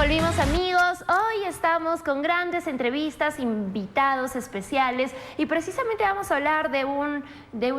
volvimos, amigos. Hoy estamos con grandes entrevistas, invitados especiales y precisamente vamos a hablar de un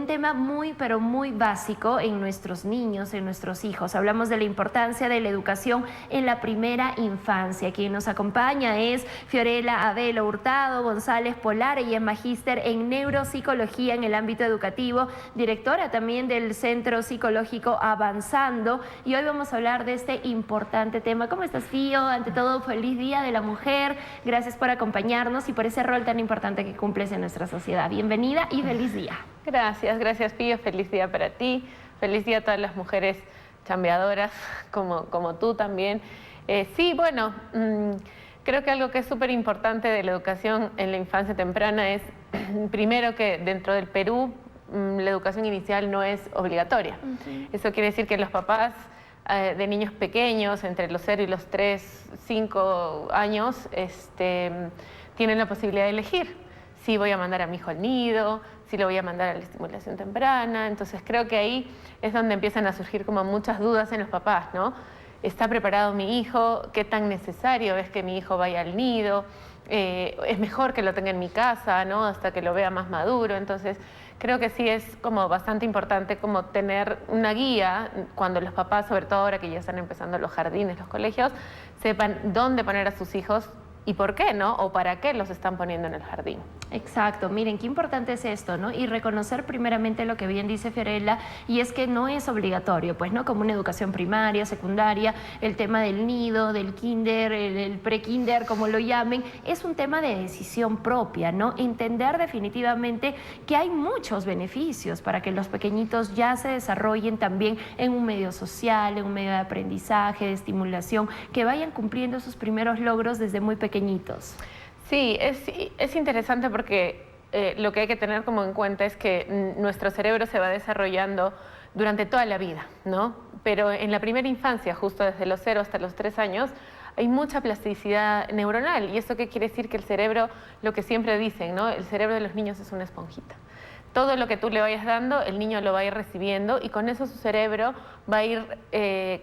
tema muy, pero muy básico en nuestros niños, en nuestros hijos. Hablamos de la importancia de la educación en la primera infancia. Quien nos acompaña es Fiorella Abelo Hurtado González Polar. Ella es magíster en neuropsicología en el ámbito educativo, directora también del Centro Psicológico Avanzando. Y hoy vamos a hablar de este importante tema. ¿Cómo estás, Fío? Ante todo, feliz Día de la Mujer. Gracias por acompañarnos y por ese rol tan importante que cumples en nuestra sociedad. Bienvenida y feliz día. Gracias, Pío. Feliz día para ti. Feliz día a todas las mujeres chambeadoras, como tú también. Creo que algo que es súper importante de la educación en la infancia temprana es, primero, que dentro del Perú la educación inicial no es obligatoria. Eso quiere decir que los papás de niños pequeños, entre los 0 y los 3, 5 años, tienen la posibilidad de elegir si voy a mandar a mi hijo al nido, si lo voy a mandar a la estimulación temprana. Entonces creo que ahí es donde empiezan a surgir como muchas dudas en los papás, ¿no? ¿Está preparado mi hijo? ¿Qué tan necesario es que mi hijo vaya al nido? Es mejor que lo tenga en mi casa, ¿no? Hasta que lo vea más maduro. Entonces creo que sí es como bastante importante como tener una guía cuando los papás, sobre todo ahora que ya están empezando los jardines, los colegios, sepan dónde poner a sus hijos y por qué, ¿no? O para qué los están poniendo en el jardín. Exacto, miren, qué importante es esto, ¿no? Y reconocer primeramente lo que bien dice Fiorella, y es que no es obligatorio, pues, ¿no? Como una educación primaria, secundaria, el tema del nido, del kinder, el pre-kinder, como lo llamen, es un tema de decisión propia, ¿no? Entender definitivamente que hay muchos beneficios para que los pequeñitos ya se desarrollen también en un medio social, en un medio de aprendizaje, de estimulación, que vayan cumpliendo sus primeros logros desde muy pequeñitos. Sí, es interesante porque lo que hay que tener como en cuenta es que nuestro cerebro se va desarrollando durante toda la vida, ¿no? Pero en la primera infancia, justo desde los 0 hasta los 3 años, hay mucha plasticidad neuronal. ¿Y eso qué quiere decir? Que el cerebro, lo que siempre dicen, ¿no? El cerebro de los niños es una esponjita. Todo lo que tú le vayas dando, el niño lo va a ir recibiendo y con eso su cerebro va a ir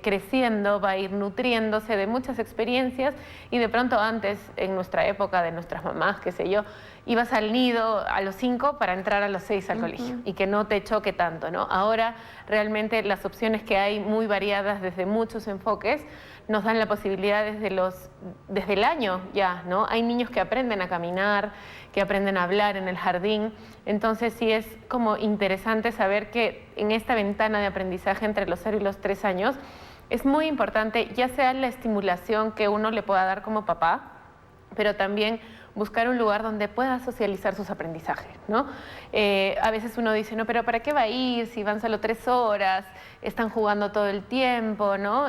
creciendo, va a ir nutriéndose de muchas experiencias y de pronto antes, en nuestra época, de nuestras mamás, qué sé yo, ibas al nido a los 5 para entrar a los 6 al colegio y que no te choque tanto, ¿no? Ahora realmente las opciones que hay muy variadas desde muchos enfoques nos dan la posibilidad desde el año ya, ¿no? Hay niños que aprenden a caminar, que aprenden a hablar en el jardín. Entonces sí es como interesante saber que en esta ventana de aprendizaje entre los 0 y los 3 años es muy importante, ya sea la estimulación que uno le pueda dar como papá, pero también buscar un lugar donde pueda socializar sus aprendizajes, ¿no? A veces uno dice, no, pero ¿para qué va a ir si van solo 3 horas, están jugando todo el tiempo, ¿no?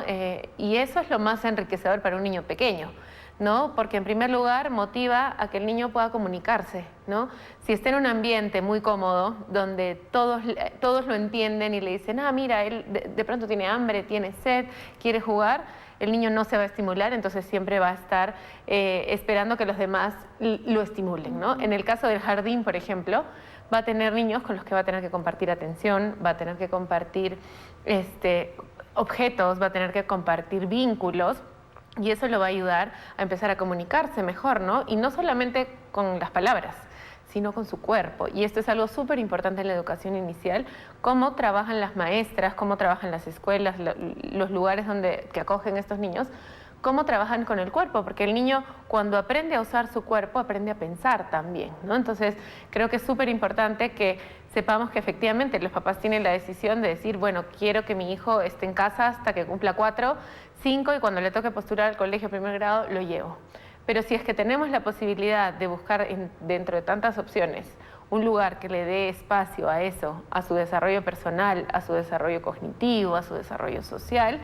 Y eso es lo más enriquecedor para un niño pequeño, ¿no? Porque en primer lugar motiva a que el niño pueda comunicarse, ¿no? Si está en un ambiente muy cómodo, donde todos lo entienden y le dicen, mira, él de pronto tiene hambre, tiene sed, quiere jugar, el niño no se va a estimular, entonces siempre va a estar esperando que los demás lo estimulen, ¿no? En el caso del jardín, por ejemplo, va a tener niños con los que va a tener que compartir atención, va a tener que compartir objetos, va a tener que compartir vínculos, y eso lo va a ayudar a empezar a comunicarse mejor, ¿no? Y no solamente con las palabras, sino con su cuerpo. Y esto es algo súper importante en la educación inicial, cómo trabajan las maestras, cómo trabajan las escuelas, los lugares que acogen a estos niños, cómo trabajan con el cuerpo, porque el niño cuando aprende a usar su cuerpo, aprende a pensar también, ¿no? Entonces creo que es súper importante que sepamos que efectivamente los papás tienen la decisión de decir, bueno, quiero que mi hijo esté en casa hasta que cumpla 4, 5 y cuando le toque postular al colegio de 1er grado lo llevo. Pero si es que tenemos la posibilidad de buscar dentro de tantas opciones un lugar que le dé espacio a eso, a su desarrollo personal, a su desarrollo cognitivo, a su desarrollo social,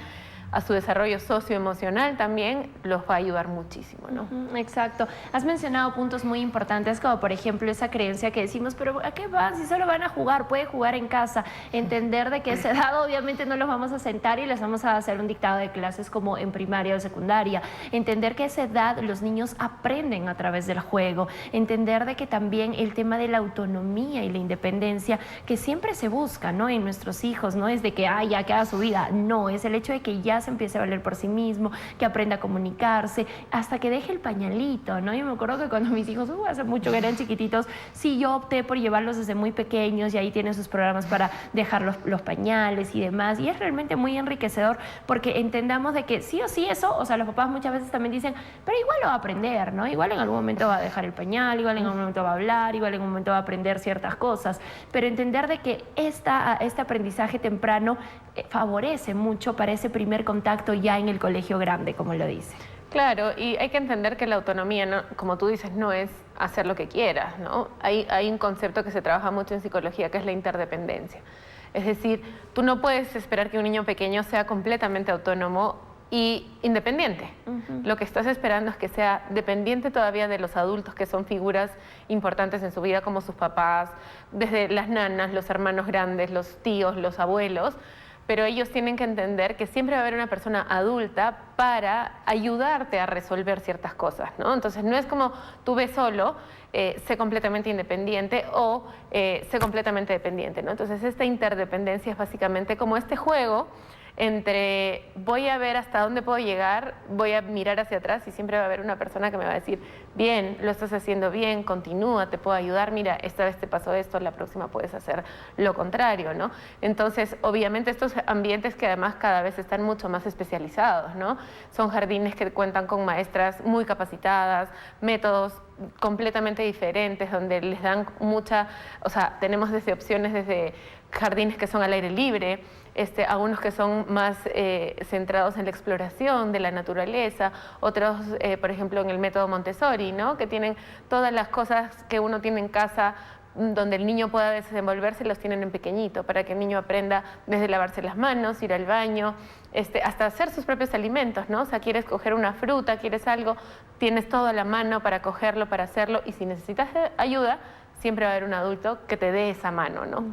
a su desarrollo socioemocional también, los va a ayudar muchísimo, ¿no? Exacto. Has mencionado puntos muy importantes, como por ejemplo esa creencia que decimos, pero ¿a qué van? Si solo van a jugar, puede jugar en casa. Entender de que a esa edad obviamente no los vamos a sentar y les vamos a hacer un dictado de clases como en primaria o secundaria. Entender que a esa edad los niños aprenden a través del juego. Entender de que también el tema de la autonomía y la independencia que siempre se busca, ¿no? En nuestros hijos, no es de que, ya que haga su vida. No, es el hecho de que ya ya se empiece a valer por sí mismo, que aprenda a comunicarse, hasta que deje el pañalito, ¿no? Yo me acuerdo que cuando mis hijos, hace mucho que eran chiquititos, sí, yo opté por llevarlos desde muy pequeños y ahí tienen sus programas para dejar los pañales y demás. Y es realmente muy enriquecedor porque entendamos de que sí o sí eso, o sea, los papás muchas veces también dicen, pero igual lo va a aprender, ¿no? Igual en algún momento va a dejar el pañal, igual en algún momento va a hablar, igual en algún momento va a aprender ciertas cosas. Pero entender de que este aprendizaje temprano favorece mucho para ese primer contacto ya en el colegio grande, como lo dice. Claro, y hay que entender que la autonomía, no, como tú dices, no es hacer lo que quieras, ¿no? Hay un concepto que se trabaja mucho en psicología que es la interdependencia. Es decir, tú no puedes esperar que un niño pequeño sea completamente autónomo y independiente. Lo que estás esperando es que sea dependiente todavía de los adultos que son figuras importantes en su vida, como sus papás, desde las nanas, los hermanos grandes, los tíos, los abuelos, pero ellos tienen que entender que siempre va a haber una persona adulta para ayudarte a resolver ciertas cosas, ¿no? Entonces no es como tú ves solo, sé completamente independiente o sé completamente dependiente, ¿no? Entonces esta interdependencia es básicamente como este juego entre voy a ver hasta dónde puedo llegar, voy a mirar hacia atrás y siempre va a haber una persona que me va a decir, bien, lo estás haciendo bien, continúa, te puedo ayudar, mira, esta vez te pasó esto, la próxima puedes hacer lo contrario, ¿no? Entonces, obviamente estos ambientes que además cada vez están mucho más especializados, ¿no? Son jardines que cuentan con maestras muy capacitadas, métodos completamente diferentes, donde les dan mucha, o sea, tenemos desde opciones desde jardines que son al aire libre, algunos que son más centrados en la exploración de la naturaleza, otros, por ejemplo, en el método Montessori, ¿no? Que tienen todas las cosas que uno tiene en casa donde el niño pueda desenvolverse, los tienen en pequeñito, para que el niño aprenda desde lavarse las manos, ir al baño, hasta hacer sus propios alimentos, ¿no? O sea, quieres coger una fruta, quieres algo, tienes todo a la mano para cogerlo, para hacerlo, y si necesitas ayuda, siempre va a haber un adulto que te dé esa mano, ¿no?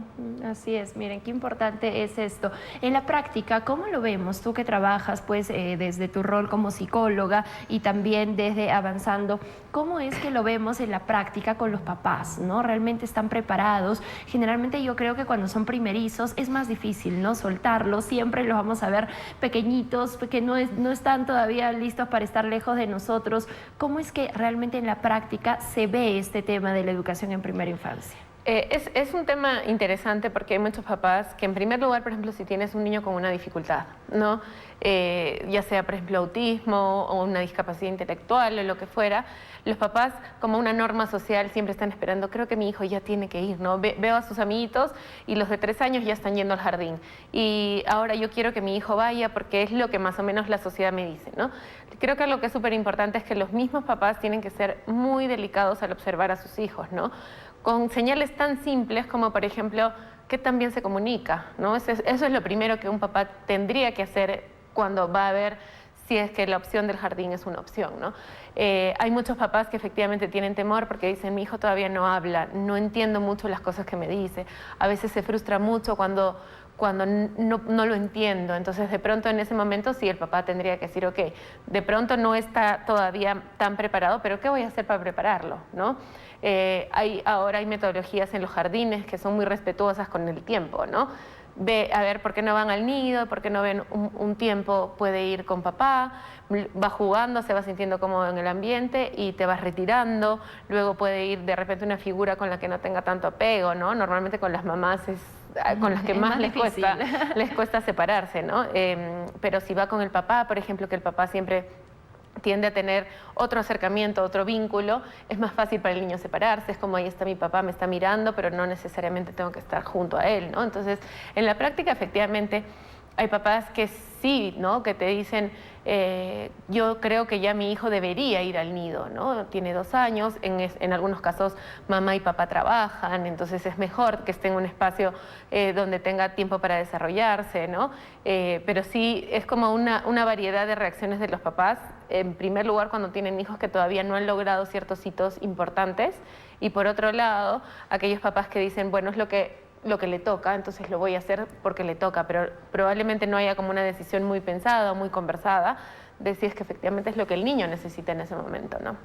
Así es, miren, qué importante es esto. En la práctica, ¿cómo lo vemos? Tú que trabajas pues desde tu rol como psicóloga y también desde Avanzando, ¿cómo es que lo vemos en la práctica con los papás, ¿no? ¿Realmente están preparados? Generalmente yo creo que cuando son primerizos es más difícil, ¿no? Soltarlos, siempre los vamos a ver pequeñitos, que no están todavía listos para estar lejos de nosotros. ¿Cómo es que realmente en la práctica se ve este tema de la educación en primera infancia? Es un tema interesante porque hay muchos papás que en primer lugar, por ejemplo, si tienes un niño con una dificultad, ¿no? Ya sea, por ejemplo, autismo o una discapacidad intelectual o lo que fuera, los papás, como una norma social, siempre están esperando, creo que mi hijo ya tiene que ir, ¿no? Veo a sus amiguitos y los de 3 años ya están yendo al jardín. Y ahora yo quiero que mi hijo vaya porque es lo que más o menos la sociedad me dice, ¿no? Creo que lo que es súper importante es que los mismos papás tienen que ser muy delicados al observar a sus hijos, ¿no? Con señales tan simples como, por ejemplo, qué tan bien se comunica, ¿no? Eso es lo primero que un papá tendría que hacer cuando va a ver si es que la opción del jardín es una opción, ¿no? Hay muchos papás que efectivamente tienen temor porque dicen, mi hijo todavía no habla, no entiendo mucho las cosas que me dice, a veces se frustra mucho cuando no lo entiendo. Entonces, de pronto en ese momento sí el papá tendría que decir, ok, de pronto no está todavía tan preparado, pero ¿qué voy a hacer para prepararlo, ¿no? Ahora hay metodologías en los jardines que son muy respetuosas con el tiempo, ¿no? Ve a ver por qué no van al nido, por qué no ven un tiempo, puede ir con papá, va jugando, se va sintiendo cómodo en el ambiente y te vas retirando, luego puede ir de repente una figura con la que no tenga tanto apego, ¿no? Normalmente con las mamás es con las que más les cuesta separarse, ¿no? Pero si va con el papá, por ejemplo, que el papá siempre tiende a tener otro acercamiento, otro vínculo, es más fácil para el niño separarse, es como ahí está mi papá, me está mirando, pero no necesariamente tengo que estar junto a él, ¿no? Entonces, en la práctica, efectivamente, hay papás que sí, ¿no? Que te dicen, yo creo que ya mi hijo debería ir al nido, ¿no? Tiene 2 años, en algunos casos mamá y papá trabajan, entonces es mejor que esté en un espacio donde tenga tiempo para desarrollarse, ¿no? Pero sí es como una variedad de reacciones de los papás, en primer lugar cuando tienen hijos que todavía no han logrado ciertos hitos importantes, y por otro lado, aquellos papás que dicen, bueno, es lo que le toca, entonces lo voy a hacer porque le toca, pero probablemente no haya como una decisión muy pensada o muy conversada de si es que efectivamente es lo que el niño necesita en ese momento, ¿no?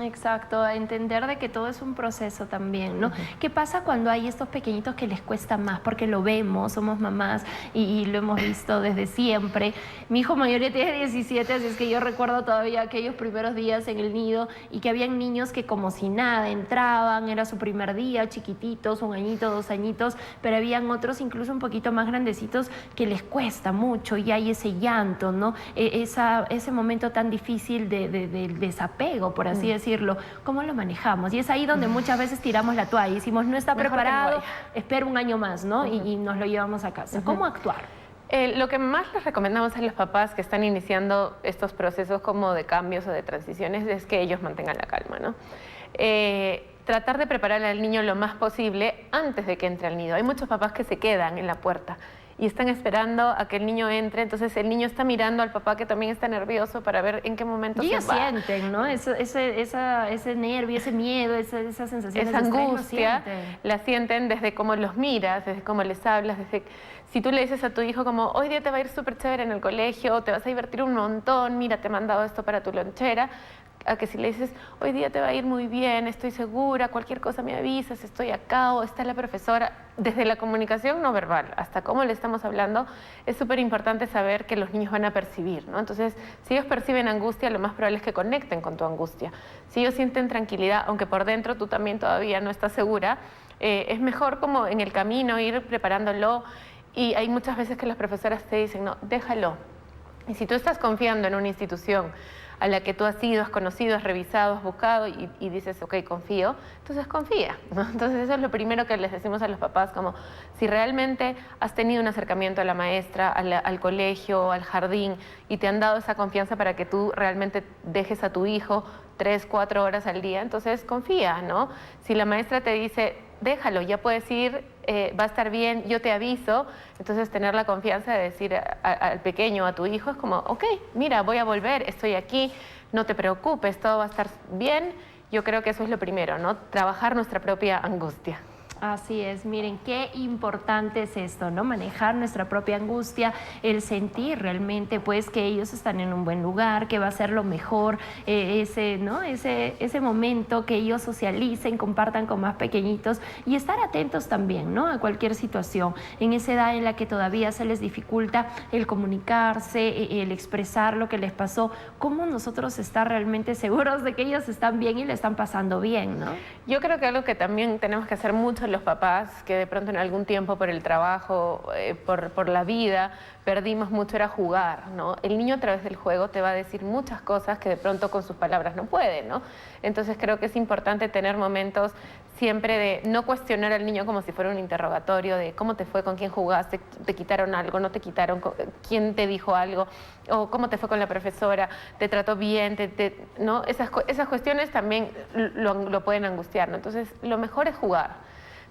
Exacto, a entender de que todo es un proceso también, ¿no? ¿Qué pasa cuando hay estos pequeñitos que les cuesta más? Porque lo vemos, somos mamás y lo hemos visto desde siempre. Mi hijo mayor ya tiene 17, así es que yo recuerdo todavía aquellos primeros días en el nido y que habían niños que como si nada entraban, era su primer día, chiquititos, 1 añito, 2 añitos, pero habían otros incluso un poquito más grandecitos que les cuesta mucho y hay ese llanto, ¿no? Ese momento tan difícil del desapego, por así decirlo. ¿Cómo lo manejamos? Y es ahí donde muchas veces tiramos la toalla y decimos, no está preparado, espera 1 año más, ¿no? Y nos lo llevamos a casa. ¿Cómo actuar? Lo que más les recomendamos a los papás que están iniciando estos procesos como de cambios o de transiciones es que ellos mantengan la calma, ¿no? Tratar de preparar al niño lo más posible antes de que entre al nido. Hay muchos papás que se quedan en la puerta y están esperando a que el niño entre, entonces el niño está mirando al papá que también está nervioso para ver en qué momento y ellos se va. sienten, ¿no? Ese nervio, ese miedo, esa sensación, esa angustia, la sienten desde cómo los miras, desde cómo les hablas, desde... Si tú le dices a tu hijo como, hoy día te va a ir súper chévere en el colegio, te vas a divertir un montón, mira, te he mandado esto para tu lonchera, a que si le dices, hoy día te va a ir muy bien, estoy segura, cualquier cosa me avisas, estoy acá o está la profesora. Desde la comunicación no verbal hasta cómo le estamos hablando, es súper importante saber que los niños van a percibir, ¿no? Entonces, si ellos perciben angustia, lo más probable es que conecten con tu angustia. Si ellos sienten tranquilidad, aunque por dentro tú también todavía no estás segura, es mejor como en el camino ir preparándolo. Y hay muchas veces que las profesoras te dicen, no, déjalo. Y si tú estás confiando en una institución a la que tú has ido, has conocido, has revisado, has buscado y dices, ok, confío, entonces confía, ¿no? Entonces eso es lo primero que les decimos a los papás, como si realmente has tenido un acercamiento a la maestra, al colegio, al jardín y te han dado esa confianza para que tú realmente dejes a tu hijo 3, 4 horas al día, entonces confía, ¿no? Si la maestra te dice, déjalo, ya puedes ir, va a estar bien, yo te aviso. Entonces tener la confianza de decir al pequeño, a tu hijo, es como, ok, mira, voy a volver, estoy aquí, no te preocupes, todo va a estar bien. Yo creo que eso es lo primero, ¿no? Trabajar nuestra propia angustia. Así es, miren, qué importante es esto, ¿no? Manejar nuestra propia angustia, el sentir realmente, pues, que ellos están en un buen lugar, que va a ser lo mejor, ¿no? Ese momento que ellos socialicen, compartan con más pequeñitos y estar atentos también, ¿no? A cualquier situación. En esa edad en la que todavía se les dificulta el comunicarse, el expresar lo que les pasó, ¿cómo nosotros estar realmente seguros de que ellos están bien y le están pasando bien, ¿no? Yo creo que algo que también tenemos que hacer mucho los papás, que de pronto en algún tiempo por el trabajo, por la vida, perdimos mucho, era jugar, ¿no? El niño a través del juego te va a decir muchas cosas que de pronto con sus palabras no puede, ¿no? Entonces creo que es importante tener momentos siempre de no cuestionar al niño como si fuera un interrogatorio de cómo te fue, con quién jugaste, te quitaron algo, no te quitaron, quién te dijo algo, o cómo te fue con la profesora, te trató bien, ¿no? Esas cuestiones también lo pueden angustiar, ¿no? Entonces lo mejor es jugar.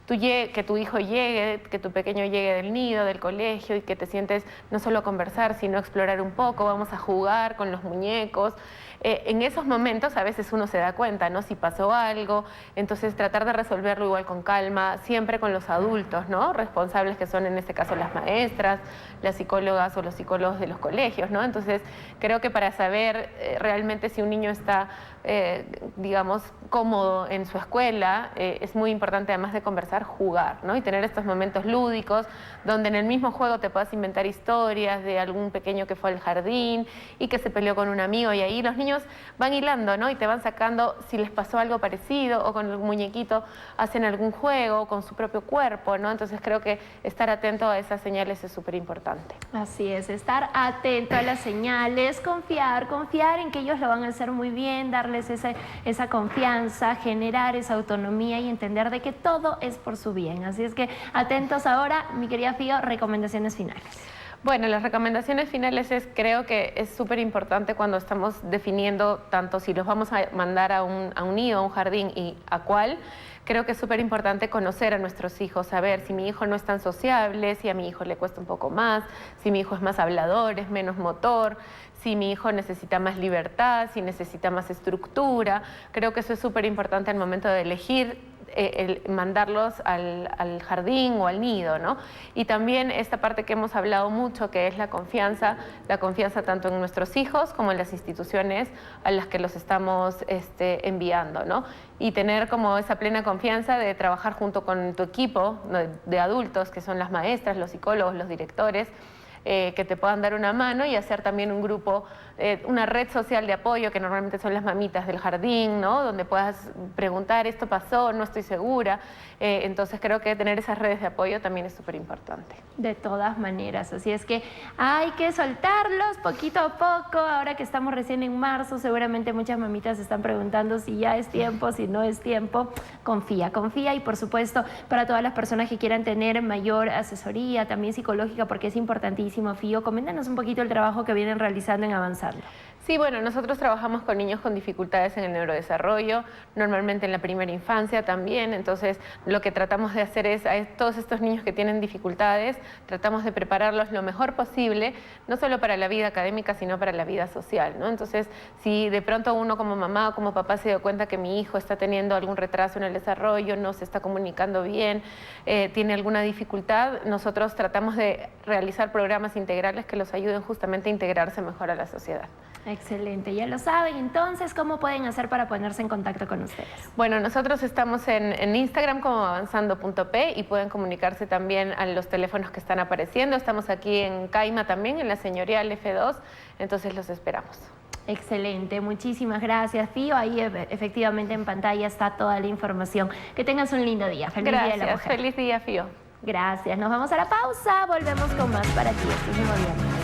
Que tu hijo llegue, que tu pequeño llegue del nido, del colegio y que te sientes no solo a conversar, sino a explorar un poco, vamos a jugar con los muñecos. En esos momentos a veces uno se da cuenta, ¿no? Si pasó algo, entonces tratar de resolverlo igual con calma, siempre con los adultos, ¿no? Responsables que son en este caso las maestras, las psicólogas o los psicólogos de los colegios, ¿no? Entonces creo que para saber realmente si un niño está, digamos, cómodo en su escuela, es muy importante además de conversar, jugar, ¿no? Y tener estos momentos lúdicos donde en el mismo juego te puedas inventar historias de algún pequeño que fue al jardín y que se peleó con un amigo y ahí los niños van hilando, ¿no? Y te van sacando si les pasó algo parecido o con el muñequito hacen algún juego con su propio cuerpo, ¿no? Entonces creo que estar atento a esas señales es súper importante. Así es, estar atento a las señales, confiar en que ellos lo van a hacer muy bien, darles esa confianza, generar esa autonomía y entender de que todo es por su bien. Así es que atentos ahora, mi querida Fío, recomendaciones finales. Bueno, las recomendaciones finales creo que es súper importante cuando estamos definiendo tanto si los vamos a mandar a un nido, a un jardín y a cuál. Creo que es súper importante conocer a nuestros hijos, saber si mi hijo no es tan sociable, si a mi hijo le cuesta un poco más, si mi hijo es más hablador, es menos motor, si mi hijo necesita más libertad, si necesita más estructura. Creo que eso es súper importante al momento de elegir mandarlos al jardín o al nido, ¿no? Y también esta parte que hemos hablado mucho, que es la confianza tanto en nuestros hijos como en las instituciones a las que los estamos enviando, ¿no? Y tener como esa plena confianza de trabajar junto con tu equipo de adultos, que son las maestras, los psicólogos, los directores, que te puedan dar una mano y hacer también un grupo, una red social de apoyo, que normalmente son las mamitas del jardín, ¿no? Donde puedas preguntar, esto pasó, no estoy segura. Entonces creo que tener esas redes de apoyo también es súper importante. De todas maneras, así es que hay que soltarlos poquito a poco. Ahora que estamos recién en marzo, seguramente muchas mamitas están preguntando si ya es tiempo, si no es tiempo. Confía, confía, y por supuesto para todas las personas que quieran tener mayor asesoría, también psicológica, porque es importantísimo, Fío, coméntanos un poquito el trabajo que vienen realizando en Avanzando. Sí, bueno, nosotros trabajamos con niños con dificultades en el neurodesarrollo, normalmente en la primera infancia también. Entonces lo que tratamos de hacer es, a todos estos niños que tienen dificultades, tratamos de prepararlos lo mejor posible, no solo para la vida académica, sino para la vida social, ¿no? Entonces, si de pronto uno como mamá o como papá se dio cuenta que mi hijo está teniendo algún retraso en el desarrollo, no se está comunicando bien, tiene alguna dificultad, nosotros tratamos de realizar programas integrales que los ayuden justamente a integrarse mejor a la sociedad. Excelente, ya lo saben. Entonces, ¿cómo pueden hacer para ponerse en contacto con ustedes? Bueno, nosotros estamos en Instagram como avanzando.p y pueden comunicarse también a los teléfonos que están apareciendo. Estamos aquí en Caima también, en la Señorial F2, entonces los esperamos. Excelente, muchísimas gracias, Fío. Ahí efectivamente en pantalla está toda la información. Que tengas un lindo día. Feliz Día de la Mujer. Feliz día, Fío. Gracias, nos vamos a la pausa, volvemos con más para ti este mismo viernes.